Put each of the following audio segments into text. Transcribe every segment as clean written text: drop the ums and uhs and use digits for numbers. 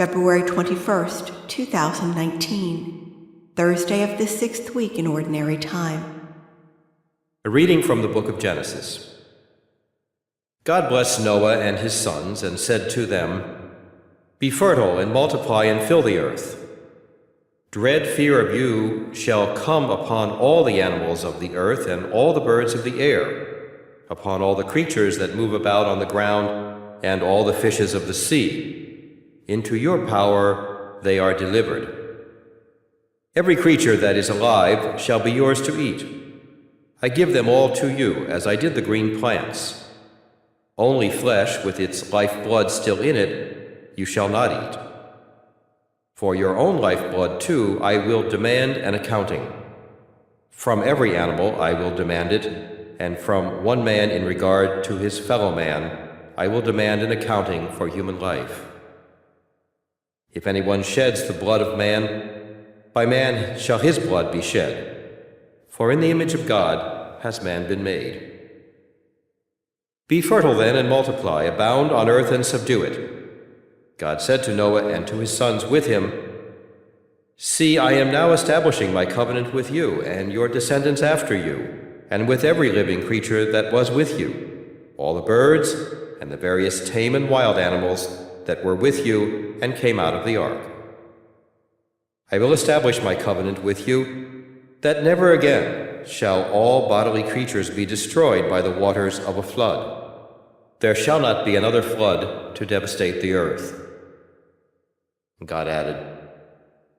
February 21st, 2019, Thursday of the 6th week in Ordinary Time. A reading from the book of Genesis. God blessed Noah and his sons and said to them, "Be fertile and multiply and fill the earth. Dread fear of you shall come upon all the animals of the earth and all the birds of the air, upon all the creatures that move about on the ground and all the fishes of the sea. Into your power they are delivered. Every creature that is alive shall be yours to eat. I give them all to you, as I did the green plants. Only flesh with its lifeblood still in it you shall not eat. For your own lifeblood, too, I will demand an accounting. From every animal I will demand it, and from one man in regard to his fellow man I will demand an accounting for human life. If anyone sheds the blood of man, by man shall his blood be shed. For in the image of God has man been made. Be fertile then and multiply, abound on earth and subdue it. God said to Noah and to his sons with him, See, I am now establishing my covenant with you and your descendants after you, and with every living creature that was with you, all the birds and the various tame and wild animals that were with you and came out of the ark. I will establish my covenant with you, that never again shall all bodily creatures be destroyed by the waters of a flood. There shall not be another flood to devastate the earth. And God added,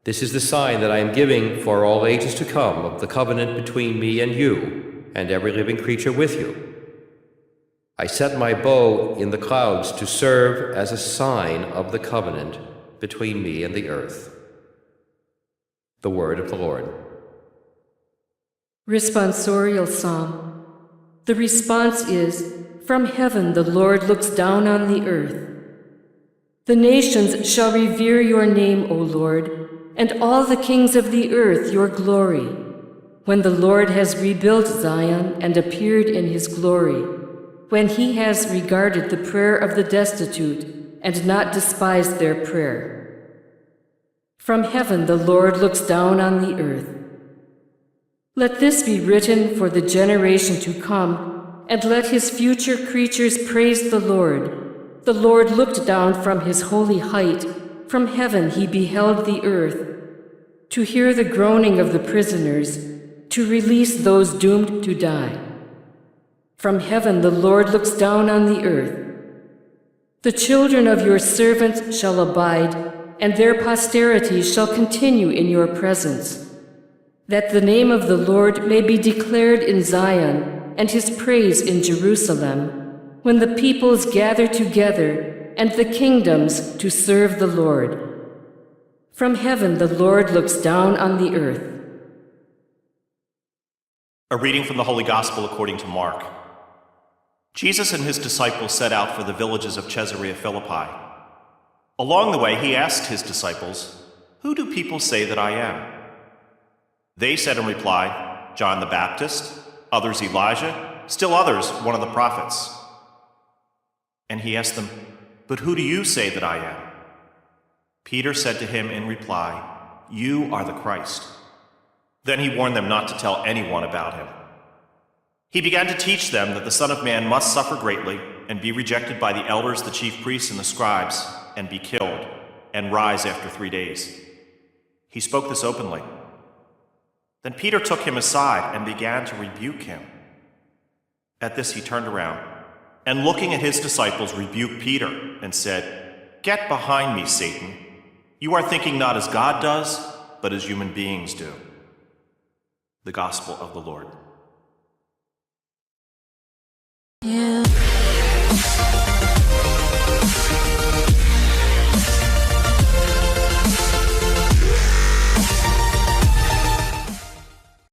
This is the sign that I am giving for all ages to come of the covenant between me and you and every living creature with you. I set my bow in the clouds to serve as a sign of the covenant between me and the earth." The word of the Lord. Responsorial Psalm. The response is, "From heaven the Lord looks down on the earth. The nations shall revere your name, O Lord, and all the kings of the earth your glory, when the Lord has rebuilt Zion and appeared in his glory, when he has regarded the prayer of the destitute and not despised their prayer. From heaven the Lord looks down on the earth. Let this be written for the generation to come, and let his future creatures praise the Lord. The Lord looked down from his holy height. From heaven he beheld the earth, to hear the groaning of the prisoners, to release those doomed to die. From heaven the Lord looks down on the earth. The children of your servants shall abide, and their posterity shall continue in your presence, that the name of the Lord may be declared in Zion, and his praise in Jerusalem, when the peoples gather together, and the kingdoms to serve the Lord. From heaven the Lord looks down on the earth." A reading from the Holy Gospel according to Mark. Jesus and his disciples set out for the villages of Caesarea Philippi. Along the way, he asked his disciples, "Who do people say that I am?" They said in reply, "John the Baptist, others Elijah, still others one of the prophets." And he asked them, "But who do you say that I am?" Peter said to him in reply, "You are the Christ." Then he warned them not to tell anyone about him. He began to teach them that the Son of Man must suffer greatly and be rejected by the elders, the chief priests, and the scribes, and be killed, and rise after 3 days. He spoke this openly. Then Peter took him aside and began to rebuke him. At this he turned around, and looking at his disciples, rebuked Peter and said, "Get behind me, Satan. You are thinking not as God does, but as human beings do." The Gospel of the Lord.